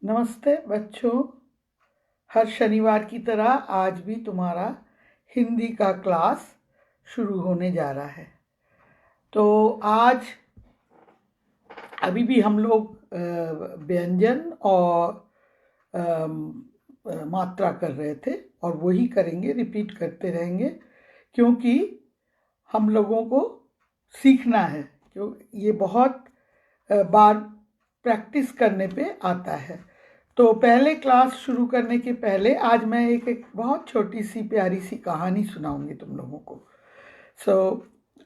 नमस्ते बच्चों। हर शनिवार की तरह आज भी तुम्हारा हिंदी का क्लास शुरू होने जा रहा है। तो आज अभी भी हम लोग व्यंजन और मात्रा कर रहे थे और वही करेंगे, रिपीट करते रहेंगे, क्योंकि हम लोगों को सीखना है। क्यों ये बहुत बार प्रैक्टिस करने पे आता है। तो पहले क्लास शुरू करने के पहले आज मैं एक बहुत छोटी सी प्यारी सी कहानी सुनाऊंगी तुम लोगों को।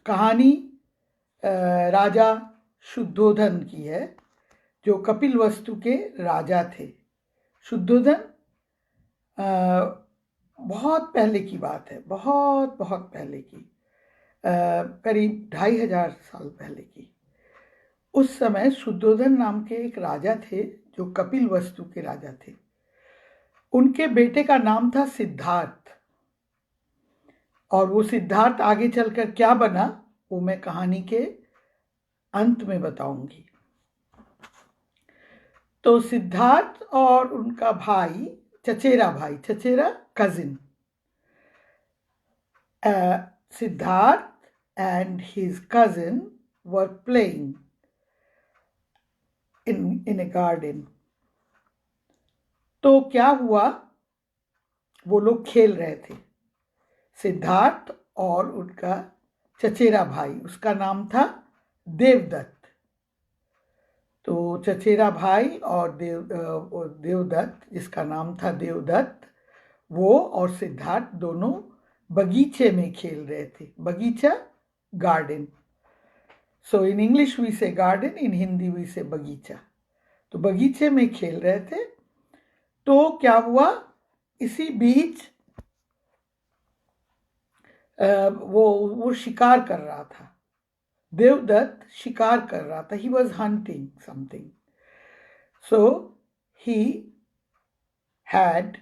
कहानी राजा शुद्धोधन की है, जो कपिलवस्तु के राजा थे। शुद्धोधन बहुत पहले की बात है, बहुत बहुत पहले की, करीब 2500 साल पहले की। उस समय शुद्धोधन नाम के एक राजा थे जो कपिलवस्तु के राजा थे। उनके बेटे का नाम था सिद्धार्थ, और वो सिद्धार्थ आगे चलकर क्या बना वो मैं कहानी के अंत में बताऊंगी। तो सिद्धार्थ और उनका भाई, चचेरा cousin, Siddharth and his cousin were playing in a garden। तो क्या हुआ, वो लोग खेल रहे थे। सिद्धार्थ और उनका चचेरा भाई, उसका नाम था देवदत्त। तो चचेरा भाई और देवदत्त, जिसका नाम था देवदत्त, वो और सिद्धार्थ दोनों बगीचे में खेल रहे थे। बगीचा, garden. So in English we say garden, in Hindi we say bagicha. तो बगीचे में खेल रहे थे। तो क्या हुआ, इसी बीच वो शिकार कर रहा था। देवदत्त शिकार कर रहा था। He was hunting something. So he had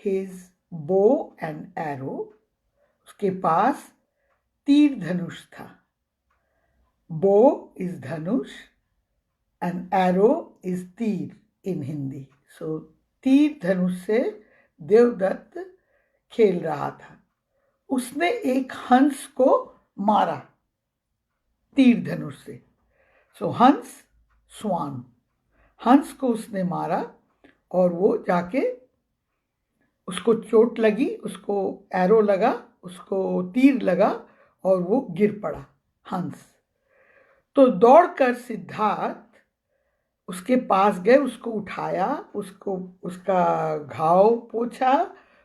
his bow and arrow. उसके पास तीर धनुष था। बो is Dhanush and arrow is तीर इन हिंदी। सो तीर धनुष से देवदत्त खेल रहा था। उसने एक हंस को मारा तीर धनुष से। सो हंस, स्वान, हंस को उसने मारा और वो जाके, उसको चोट लगी, उसको एरो लगा, उसको तीर लगा और वो गिर पड़ा हंस। तो दौड़कर सिद्धार्थ उसके पास गए, उसको उठाया, उसका घाव पोंछा,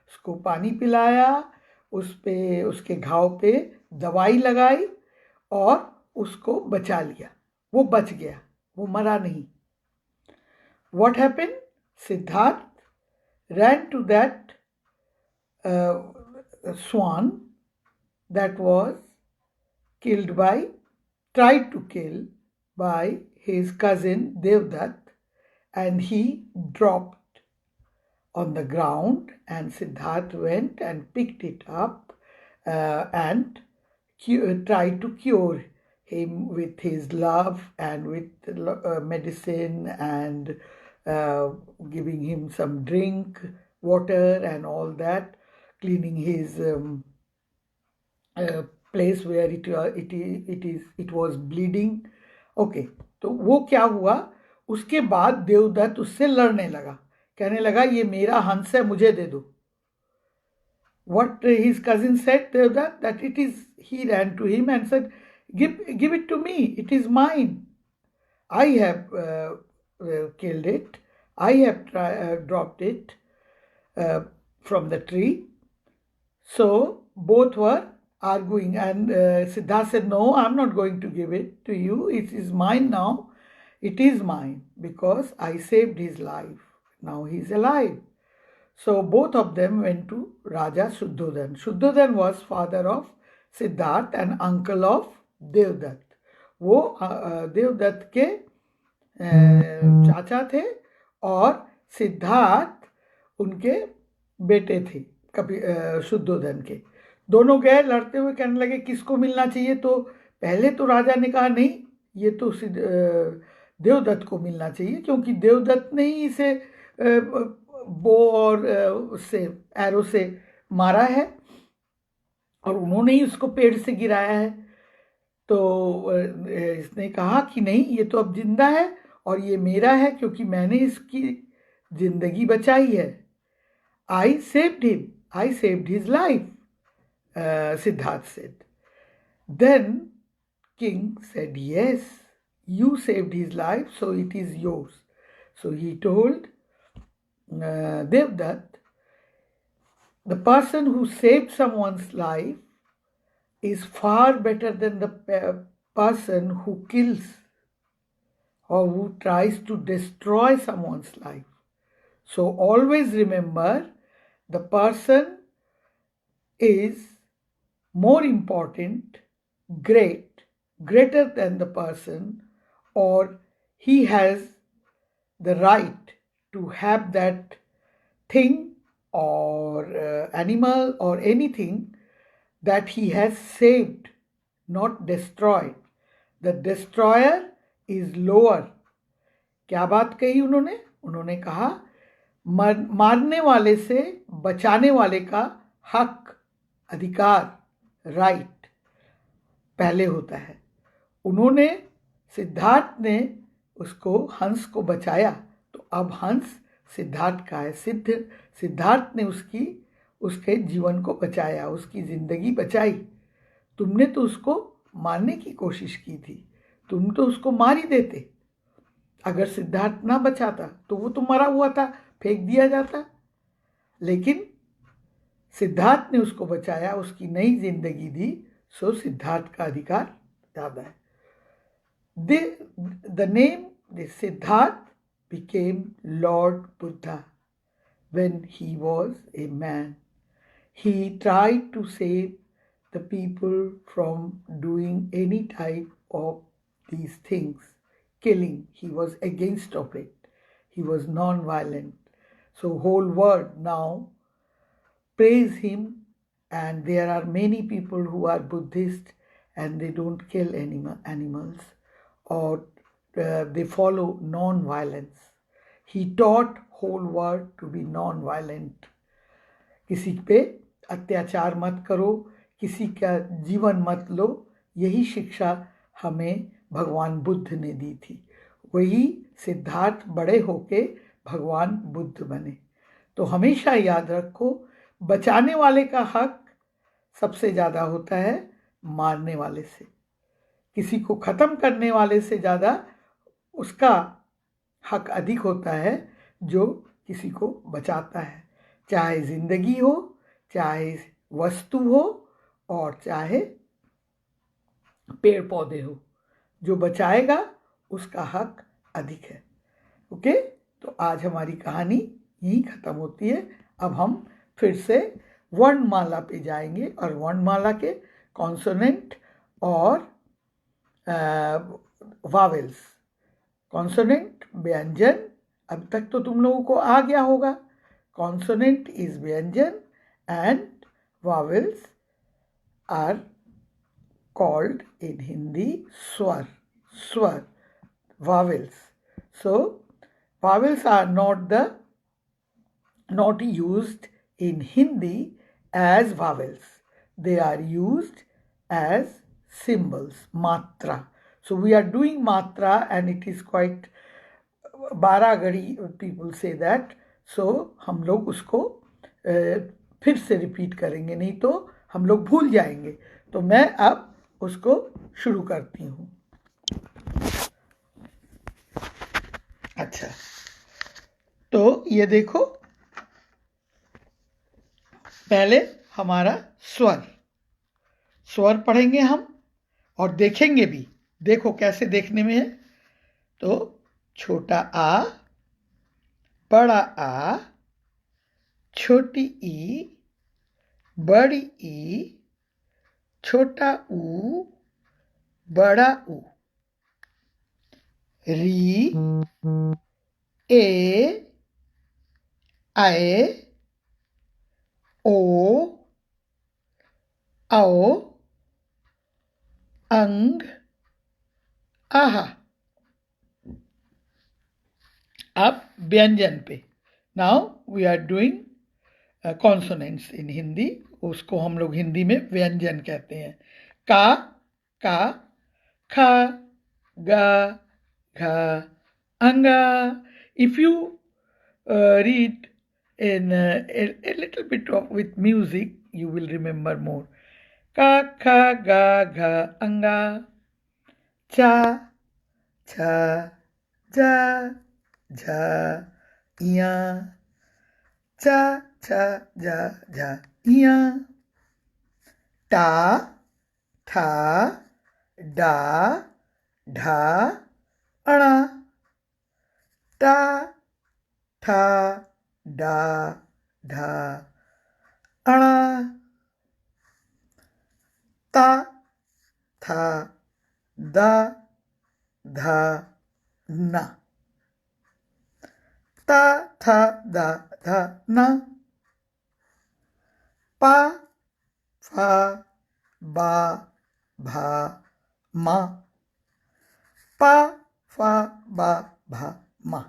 उसको पानी पिलाया, उसके घाव पे दवाई लगाई और उसको बचा लिया। वो बच गया, वो मरा नहीं। What happened? Siddharth ran to that swan that was tried to kill by his cousin Devdutt, and he dropped on the ground, and Siddharth went and picked it up and tried to cure him with his love and with medicine and giving him some drink, water and all that, cleaning his place where it was bleeding. Okay, तो वो क्या हुआ, उसके बाद देवदत्त उससे लड़ने लगा, कहने लगा ये मेरा हंस है, मुझे दे दो। What his cousin said, Devdutt, that he ran to him and said, give it to me, it is mine. I have killed it, I have dropped it from the tree. So both were arguing, and Siddharth said, no, I'm not going to give it to you, it is mine now. It is mine because I saved his life. Now he is alive. So both of them went to Raja Shuddhodhan. Shuddhodhan was father of Siddharth and uncle of Devdutt. वो देवदत्त के चाचा थे और सिद्धार्थ उनके बेटे थे, शुद्धोधन के। दोनों गए, लड़ते हुए कहने लगे किसको मिलना चाहिए। तो पहले तो राजा ने कहा नहीं, ये तो देवदत्त को मिलना चाहिए, क्योंकि देवदत्त ने ही इसे बो और उससे एरो से मारा है और उन्होंने ही उसको पेड़ से गिराया है। तो इसने कहा कि नहीं, ये तो अब जिंदा है और ये मेरा है क्योंकि मैंने इसकी जिंदगी बचाई है। I saved him, I saved his life, Siddharth said. Then king said, yes, you saved his life, so it is yours. So he told Devdutt, the person who saved someone's life is far better than the person who kills or who tries to destroy someone's life. So always remember, the person is more important, greater than the person, or he has the right to have that thing or animal or anything that he has saved, not destroyed. The destroyer is lower. क्या बात कही उन्होंने? उन्होंने कहा मारने वाले से बचाने वाले का हक, अधिकार, राइट पहले होता है। उन्होंने, सिद्धार्थ ने उसको, हंस को बचाया, तो अब हंस सिद्धार्थ का है। सिद्धार्थ ने उसके जीवन को बचाया, उसकी जिंदगी बचाई। तुमने तो उसको मारने की कोशिश की थी, तुम तो उसको मार ही देते। अगर सिद्धार्थ ना बचाता तो वो तो मरा हुआ था, फेंक दिया जाता। लेकिन सिद्धार्थ ने उसको बचाया, उसकी नई जिंदगी दी, सो सिद्धार्थ का अधिकार ज़्यादा है। The name Siddharth became Lord Buddha when he was a man. He tried to save the people from doing any type of these things. Killing, he was against of it. He was non-violent. So whole world now praise him, and there are many people who are Buddhist and they don't kill animals, or they follow non-violence. He taught whole world to be non-violent. किसी पे अत्याचार मत करो, किसी का जीवन मत लो, यही शिक्षा हमें भगवान बुद्ध ने दी थी। वही सिद्धार्थ बड़े होके भगवान बुद्ध बने। तो हमेशा याद रखो, बचाने वाले का हक सबसे ज़्यादा होता है मारने वाले से। किसी को ख़त्म करने वाले से ज़्यादा उसका हक अधिक होता है जो किसी को बचाता है, चाहे ज़िंदगी हो, चाहे वस्तु हो, और चाहे पेड़ पौधे हो। जो बचाएगा उसका हक अधिक है। ओके, तो आज हमारी कहानी यहीं ख़त्म होती है। अब हम फिर से वर्णमाला पे जाएंगे और वर्णमाला के कॉन्सोनेंट और वावेल्स। कॉन्सोनेंट व्यंजन, अब तक तो तुम लोगों को आ गया होगा। Consonant is vyanjan and vowels are called in Hindi swar. Vowels. So vowels are not used in Hindi as vowels. They are used as symbols, matra. So we are doing matra and it is quite बारागड़ी people say that. So हम लोग उसको फिर से repeat करेंगे, नहीं तो हम लोग भूल जाएंगे। तो मैं अब उसको शुरू करती हूँ। अच्छा, तो ये देखो, पहले हमारा स्वर पढ़ेंगे हम और देखेंगे भी। देखो कैसे देखने में है। तो छोटा आ, बड़ा आ, छोटी ई, बड़ी ई, छोटा ऊ, बड़ा ऊ। री, ए, आए, ओ, आओ, अंग, आहा। अब व्यंजन पे, Now we are doing consonants in Hindi. उसको हम लोग हिंदी में व्यंजन कहते हैं. का, खा, ga, gha, anga. If you read in a little bit with music, you will remember more. Ka, kha, ga, gha, anga. Cha, cha, ja, ja, ya. Cha, cha, ja, ja, ya. Ta, tha, da, dha, ana. Ta, tha, da, dha, ana. Ta, tha, da, dha, na. Ta, tha, da, dha, na. Pa, fa, ba, bha, ma. Pa, fa, ba, bha, ma.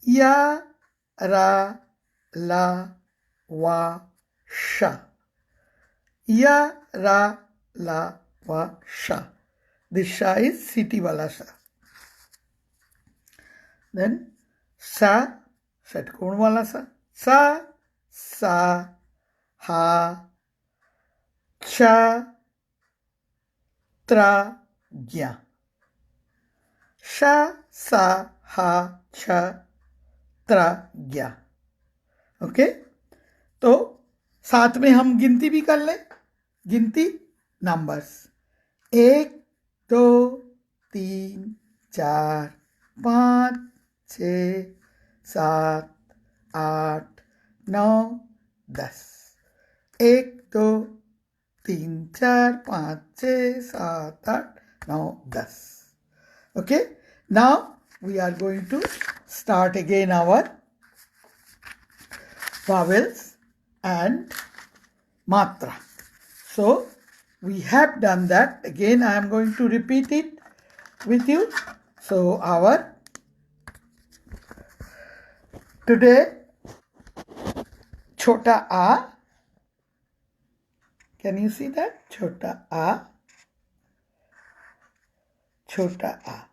Ya, ra, la, wa, sha. Ya, ra, la, wa, sha. This sha is city wala sha. Then sa, षटकोण wala sa. Sa, sa, ha, cha, tra, gya. Sha, sa, ha, cha, tra, gya. Okay, तो साथ में हम गिनती भी कर लें. गिनती numbers 1 2 3 4 5 6 7 8 9 10. 1 2 3 4 5 6 7 8 9 10. Okay, now we are going to start again our vowels and matra. So we have done that. Again I am going to repeat it with you. So our today chota a. Can you see that? Chota a. Chota a.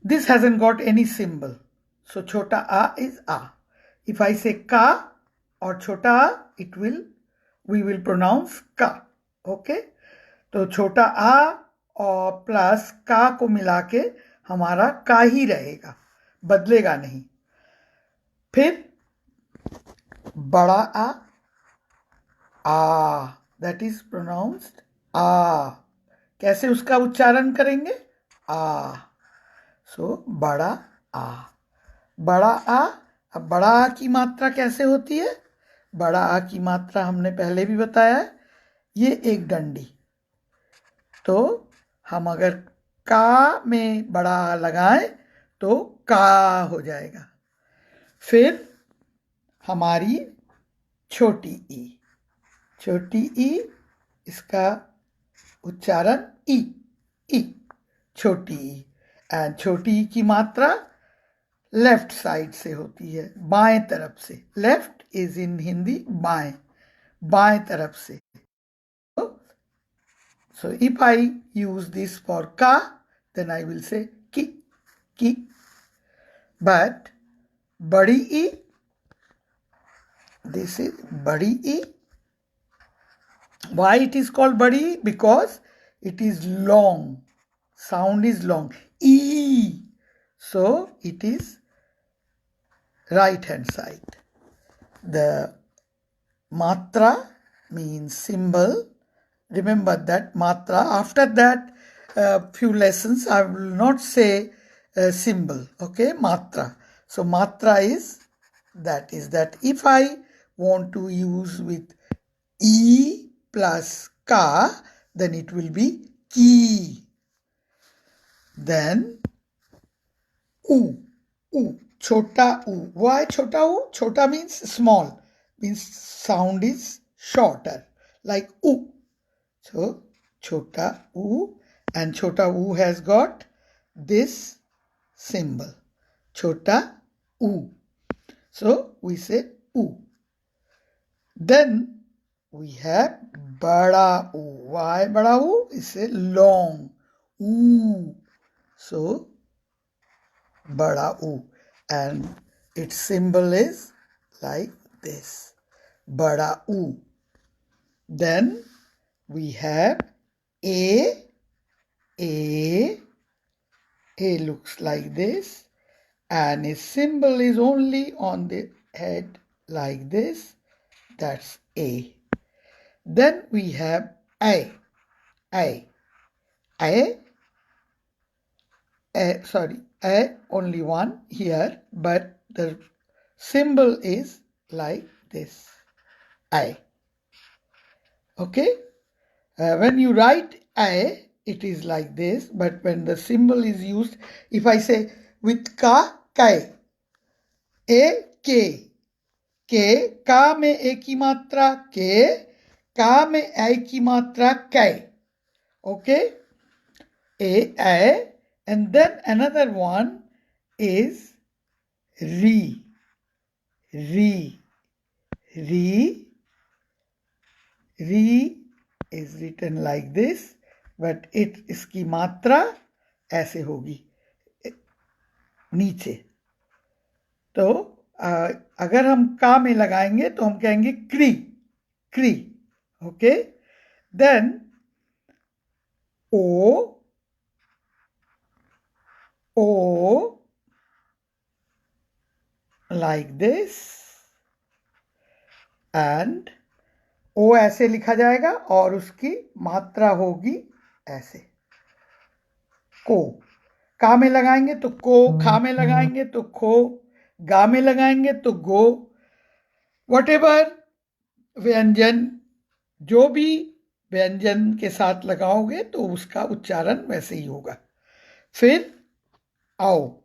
This hasn't got any symbol. So chota a is a. If I say ka or chota a, we will pronounce ka. Okay? तो छोटा आ और plus का को मिला के हमारा का ही रहेगा, बदलेगा नहीं. फिर बड़ा आ, दैट इज प्रोनाउंस्ड आ. कैसे उसका उच्चारण करेंगे? आ. सो बड़ा आ. बड़ा आ. अब बड़ा आ की मात्रा कैसे होती है? बड़ा आ की मात्रा हमने पहले भी बताया है, ये एक डंडी. तो हम अगर का में बड़ा आ लगाएं तो का हो जाएगा. फिर हमारी छोटी ई. छोटी ई, इसका उच्चारण ई. ई, छोटी ई. एंड छोटी ई की मात्रा लेफ्ट साइड से होती है, बाएं तरफ से. लेफ्ट इज इन हिंदी बाएं, बाएं तरफ से. So if I use this for ka, then I will say ki, ki. But badi e, this is badi e. Why it is called badi e? Because it is long. Sound is long. E. So it is right hand side. The matra means symbol. Remember that matra. After that few lessons I will not say symbol. Okay, matra. So matra is that if I want to use with e plus ka, then it will be ki. Then u. Chota u. Why chota u? Chota means small, means sound is shorter, like u. So chota u, and chota u has got this symbol. chota u. So we say u. Then we have bada u. Why bada u? It's a long u. So bada u. And its symbol is like this. Bada u. Then we have a. A looks like this, and its symbol is only on the head like this. That's A. Then we have A. Sorry, A only one here, but the symbol is like this. A. Okay? When you write A, it is like this, but when the symbol is used, if I say with ka, kai, a, ke, ka में ए की मात्रा के, का में आई की मात्रा कै. Okay? A, and then another one is ri. Ri is written like this, but इसकी मात्रा ऐसे होगी नीचे. तो अगर हम का में लगाएंगे तो हम कहेंगे क्री. ओके. देन ओ like this, and ओ ऐसे लिखा जाएगा और उसकी मात्रा होगी ऐसे. को. का में लगाएंगे तो को, खा में लगाएंगे तो खो, गा में लगाएंगे तो गो. वटेवर व्यंजन, जो भी व्यंजन के साथ लगाओगे तो उसका उच्चारण वैसे ही होगा. फिर आओ.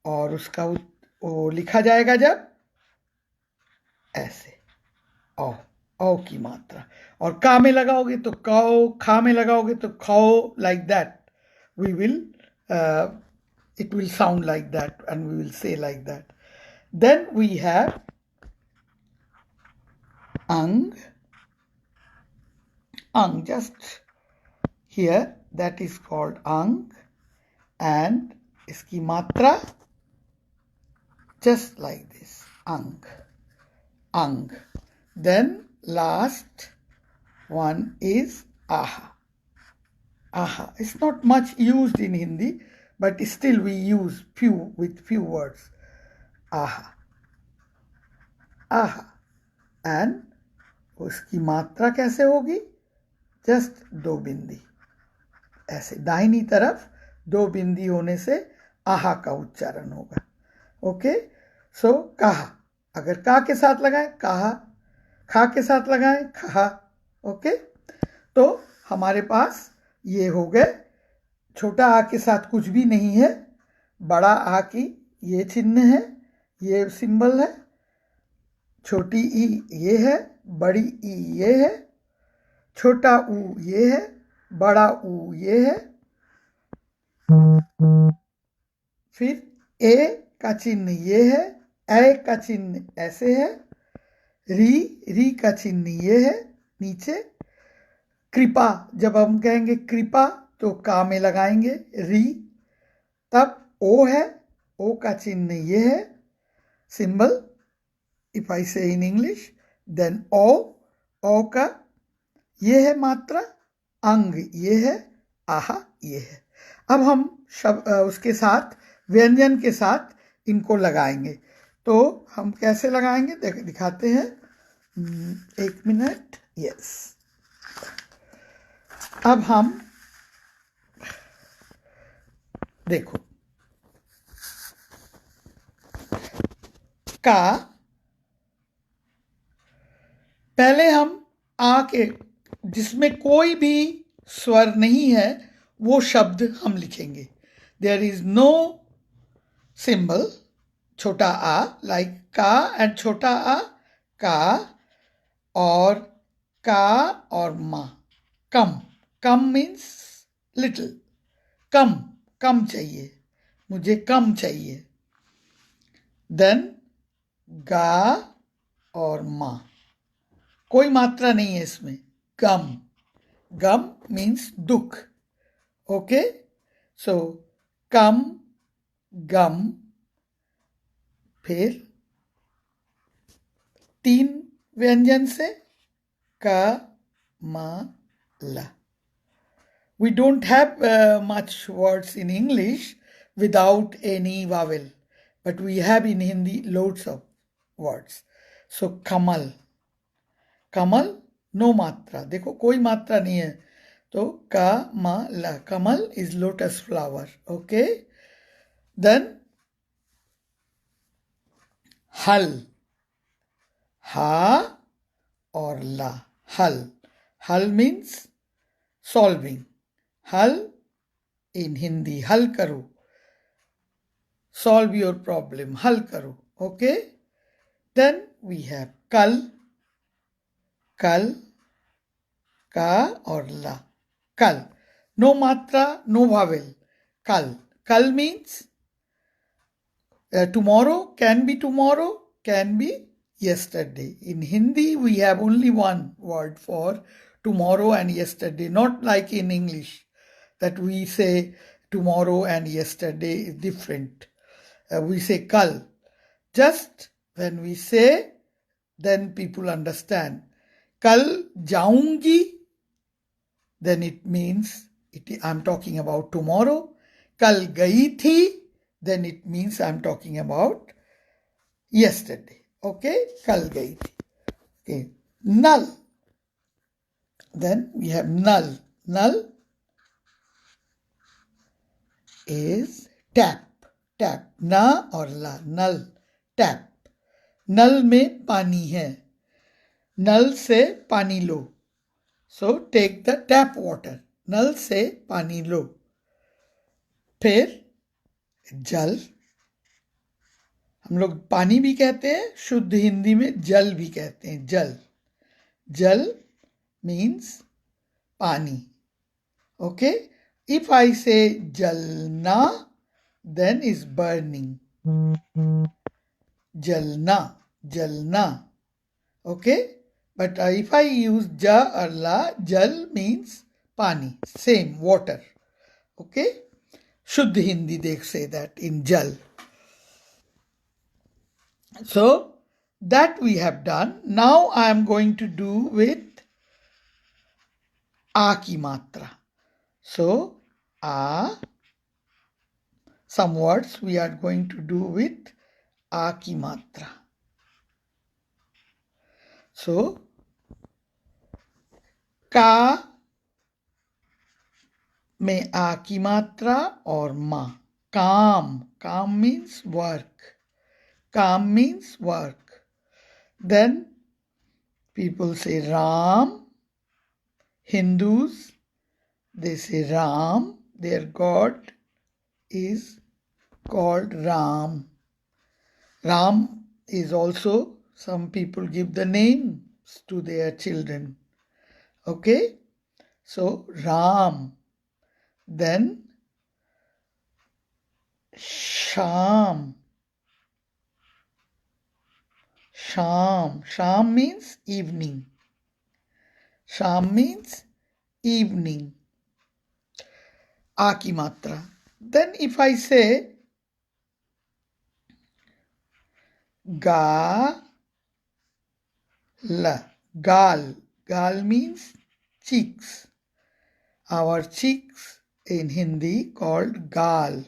और उसका वो लिखा जाएगा जब ऐसे औ की मात्रा. और का में लगाओगे तो कौ, खा में लगाओगे तो खौ. Like that we will it will sound like that, and we will say like that. Then we have ang, just here, that is called ang, and इसकी मात्रा just like this, ang. Then last one is aha. It's not much used in Hindi, but still we use with few words. Aha. And उसकी मात्रा कैसे होगी? Just 2 बिंदी ऐसे. दाहिनी तरफ 2 बिंदी होने से आहा का उच्चारण होगा. ओके. सो कहा. अगर का के साथ लगाएं कहा, खा के साथ लगाएं खहा. ओके. तो हमारे पास ये हो गए. छोटा आ के साथ कुछ भी नहीं है. बड़ा आ की ये चिन्ह है, ये सिंबल है. छोटी ई ये है, बड़ी ई ये है, छोटा ऊ ये है, बड़ा ऊ ये है. फिर ए का चिन्ह ये है, ए का चिन्ह ऐसे है, री का चिन्ह ये है नीचे. कृपा, जब हम कहेंगे कृपा तो का में लगाएंगे री. तब ओ है, ओ का चिन्ह ये है सिंबल. इफ आई से इन इंग्लिश, देन ओ का ये है मात्रा, अंग ये है, आहा ये है. अब हम उसके साथ व्यंजन के साथ इनको लगाएंगे. तो हम कैसे लगाएंगे दिखाते हैं. 1 मिनट. यस. अब हम देखो, का पहले हम आ के जिसमें कोई भी स्वर नहीं है वो शब्द हम लिखेंगे. देयर इज नो सिंबल छोटा आ, लाइक का एंड छोटा आ का, और का और मा, कम, कम मीन्स लिटिल, कम, कम चाहिए, मुझे कम चाहिए। देन गा और मा, कोई मात्रा नहीं है इसमें, गम, गम मीन्स दुख। ओके, सो कम, गम, फिर 3 व्यंजन से का, मा, ला। We don't have much words in English without any vowel, but we have in Hindi loads of words. So kamal, kamal no matra, देखो कोई मात्रा नहीं है, तो का, मा, ला, कमल is lotus flower. Okay, then हल, हा और ला, हल, हल means solving, हल in Hindi, हल करो, solve your problem, हल करो. Okay, then we have कल, कल, का और ला, कल, no matra, no vowel, kal, kal means tomorrow, can be yesterday. In Hindi we have only one word for tomorrow and yesterday, not like in English that we say tomorrow and yesterday is different. We say kal. Just when we say, then people understand. Kal jaungi, then it means I'm talking about tomorrow. Kal gayi thi, then it means I'm talking about yesterday. Okay, kal gayi thi. Okay, null. Then we have null. Null is tap. Tap. Na or la. Null. Tap. नल में पानी है, नल से पानी लो, so take the tap water, नल से पानी लो. फिर जल, हम लोग पानी भी कहते हैं, शुद्ध हिंदी में जल भी कहते हैं, जल, जल मीन्स पानी. ओके, इफ आई से जलना, देन इज बर्निंग, जलना, जलना. Okay, but if I use ja or la, jal means pani, same, water. Okay, Shuddh Hindi they say that in jal. So that we have done. Now I am going to do with a ki matra. So a, some words we are going to do with a ki matra. So का में आ की मात्रा और मा, काम, काम means work, काम means work. Then people say Ram, Hindus, they say Ram, their god is called Ram. Ram is also, some people give the names to their children. Okay, so Ram. Then Sham. Sham. Sham means evening. Sham means evening. A ki matra. Then if I say ga, la, gal. Gal means cheeks. Our cheeks in Hindi called gal.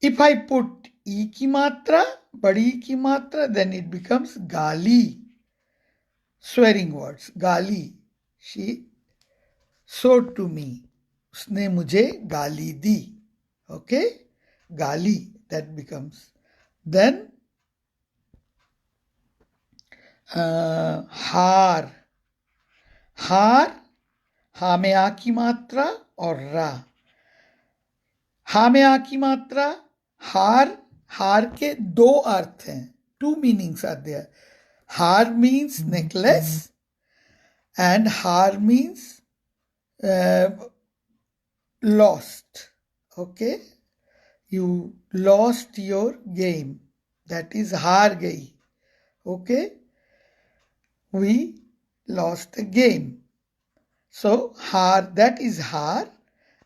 If I put e ki matra, badi ki matra, then it becomes gali. Swearing words. Gali. She showed to me. उसने मुझे गाली दी. Okay? Gali. That becomes. Then हार. हार, हा में आ की मात्रा और रा. हा में आ की मात्रा, हार, हार के दो अर्थ हैं, 2 meanings are there. Har means necklace and har means lost. Okay, you lost your game. That is haar gayi. Okay, we lost the game. So har, that is har,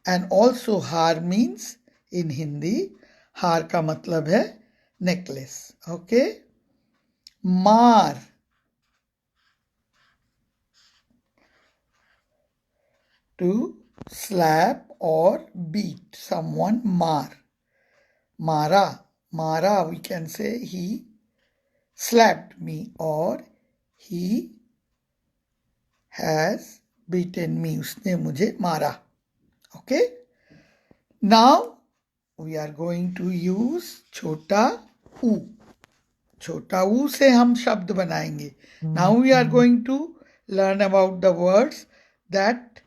and also har means in Hindi, har का मतलब है necklace. Okay, मार, to slap or beat someone. मार, मारा, मारा, we can say he slapped me or he has beaten me. उसने मुझे मारा. Okay, now we are going to use छोटा ऊ. छोटा ऊ से हम शब्द बनाएंगे. Now we are going to learn about the words that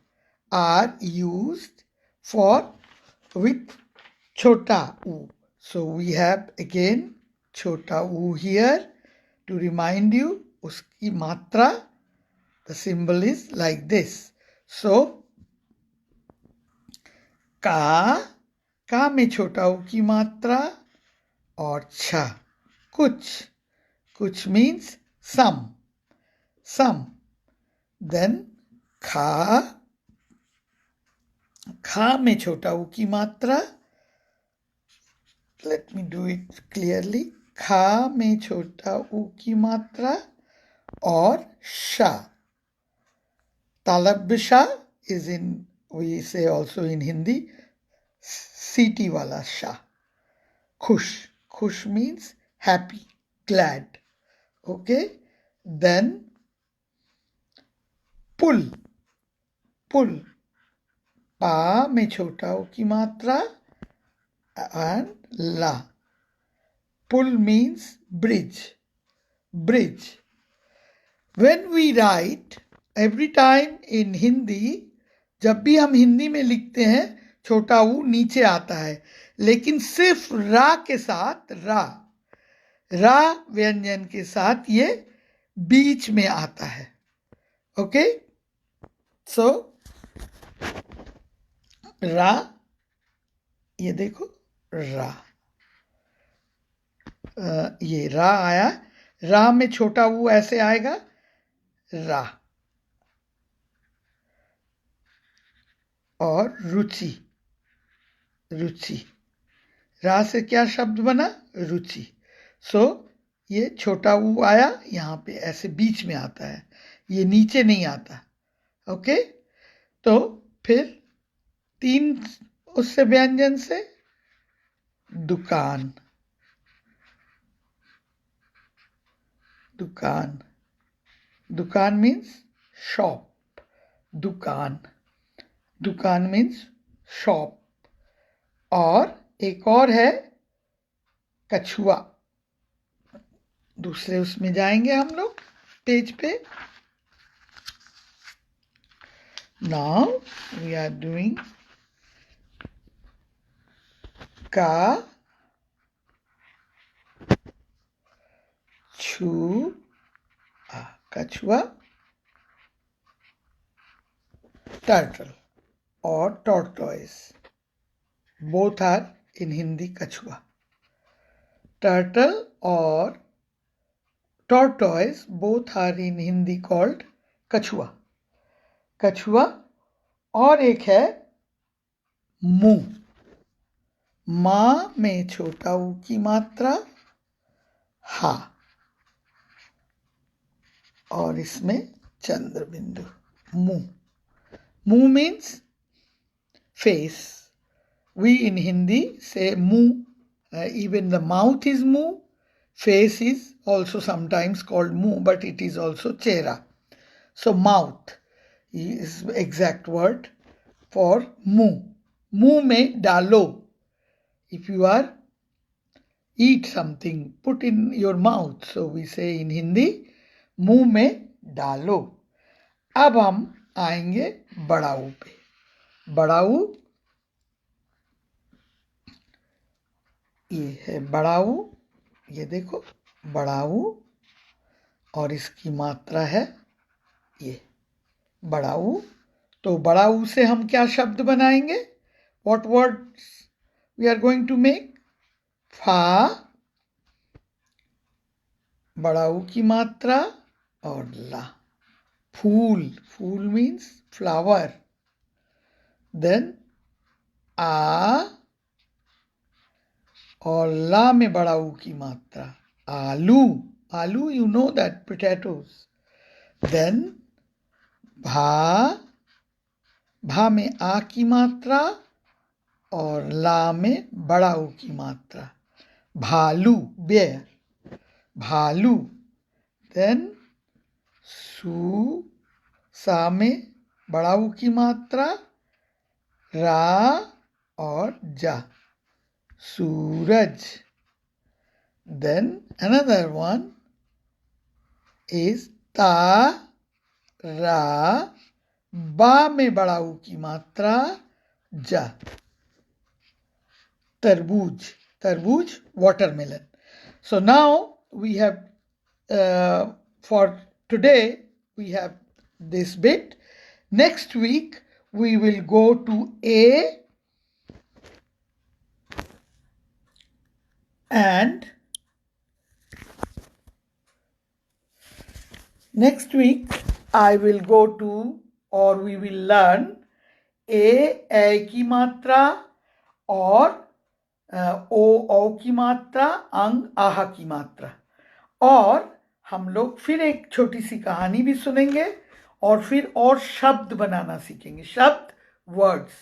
are used for with छोटा ऊ. So we have again छोटा ऊ here to remind you. उसकी मात्रा, the symbol is like this. So का में छोटा ऊ की मात्रा और छ, कुछ means some. Then खा में छोटा ऊ की मात्रा, let me do it clearly. खा में छोटा ऊ की मात्रा और शा. तालब्य is in, we say also in Hindi, सीटी वाला शा. खुश means happy, glad. Okay, then पुल पा में छोटा ऊ की मात्रा and La. Pull means bridge. When we write, every time in Hindi, जब भी हम हिंदी में लिखते हैं छोटा ऊ नीचे आता है, लेकिन सिर्फ रा के साथ, रा व्यंजन के साथ ये बीच में आता है. ओके, सो रा, ये देखो रा, ये रा आया. रा में छोटा ऊ ऐसे आएगा, रा. और रुचि, रा से क्या शब्द बना? रुचि. सो ये छोटा ऊ आया, यहां पे ऐसे बीच में आता है, ये नीचे नहीं आता. ओके, तो फिर 3 उससे व्यंजन से दुकान मीन्स शॉप. दुकान मीन्स शॉप. और एक और है कछुआ. दूसरे उसमें जाएंगे हम लोग पेज पे. नाउ वी आर डूइंग का छु, कछुआ. Turtle or tortoise, both are in Hindi कछुआ. Turtle or tortoise, both are in Hindi called कछुआ. और एक है मुंह. मां में छोटा ऊ की मात्रा हा, और इसमें चंद्र बिंदु. मुंह means face. We in Hindi say muh. Even the mouth is muh. Face is also sometimes called muh, but it is also chehra. So mouth is exact word for muh. Muh mein dalo. If you are eat something, put in your mouth. So we say in Hindi, मुंह में डालो. अब हम आएंगे बड़ाऊ पे. बड़ाऊ, ये है बड़ाऊ. ये देखो बड़ाऊ. और इसकी मात्रा है ये बड़ा ऊ। तो बड़ा ऊ से हम क्या शब्द बनाएंगे? What words we are going to make? फा, बड़ा ऊ की मात्रा और ला, फूल, फूल मीन्स फ्लावर। देन आ और ला में बड़ा ऊ की मात्रा, आलू, आलू, you know that, potatoes. Then भा, भा में आ की मात्रा और ला में बड़ा ऊ की मात्रा, भालू, बेयर, भालू। देन सू, सा में बड़ा ऊ की मात्रा, रा और जा, सूरज। देन अनदर वन इज ता, रा, बा में बड़ा ऊ की मात्रा, जा, तरबूज, तरबूज, watermelon. So now we have, for today, we have this bit. Next week, we will go to A and next week I will go to, or we will learn ए की मात्रा और ओ की मात्रा, अंग आहा की मात्रा। और हम लोग फिर एक छोटी सी कहानी भी सुनेंगे और फिर और शब्द बनाना सीखेंगे, शब्द, words,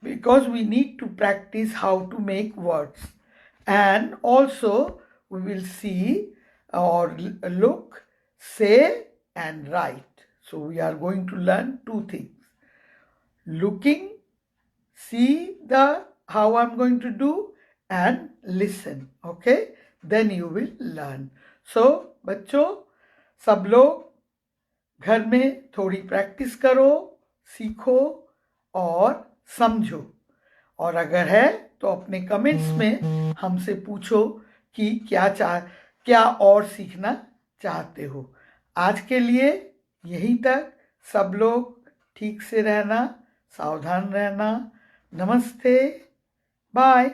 because we need to practice how to make words. And also we will see or look, say and write. So we are going to learn two things. Looking, see the how I'm going to do, and listen. Okay, then you will learn. So बच्चों, सब लोग घर में थोड़ी practice करो, सीखो और समझो। और अगर है तो अपने कमेंट्स में हमसे पूछो कि क्या और सीखना चाहते हो। आज के लिए यहीं तक। सब लोग ठीक से रहना, सावधान रहना। नमस्ते, बाय।